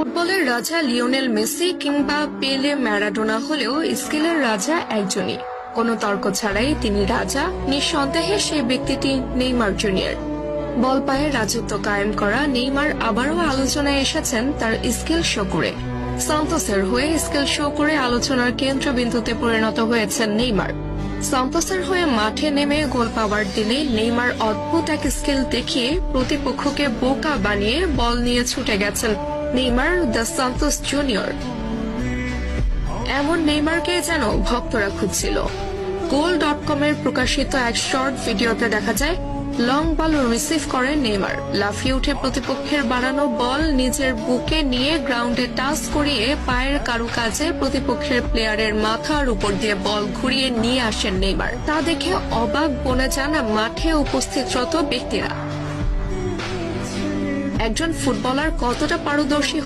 ফুটবলের রাজা Lionel Messi কিংবা পেলে ম্যারাডোনা হলেও স্কিলের রাজা একজনই। কোনো তর্ক ছাড়াই তিনি রাজা। নিঃসন্দেহে সেই ব্যক্তিটি নেইমার জুনিয়র। বল পায়ে রাজত্ব কায়েম করা নেইমার আবারও আলোচনায় এসেছেন তার স্কিল শো করে। সান্তোসের হয়ে স্কিল শো করে আলোচনার কেন্দ্রবিন্দুতে পরিণত হয়েছেন নেইমার। সান্তোসের হয়ে মাঠে নেমে গোল পাওয়ার দিনে নেইমার অদ্ভুত এক স্কিল দেখিয়ে প্রতিপক্ষকে বোকা বানিয়ে বল নিয়ে ছুটে গেছেন নেইমার দ্য সান্তোস জুনিয়র। এমন নেইমারকে যেন ভক্তরা খুঁজছিল। goal.com-এর প্রকাশিত এক শর্ট ভিডিওতে দেখা যায় লং বল রিসিভ করেন নেইমার। লাফিয়ে উঠে প্রতিপক্ষের বাড়ানো বল নিজের বুকে নিয়ে গ্রাউন্ডে টাচ করিয়ে পায়ের কারুকাজে প্রতিপক্ষের প্লেয়ারের মাথার উপর দিয়ে বল ঘুরিয়ে নিয়ে আসেন নেইমার। তা দেখে অবাক বনে যান মাঠে উপস্থিতরত ব্যক্তিরা। একজন ফুটবলার কতটা পারদর্শী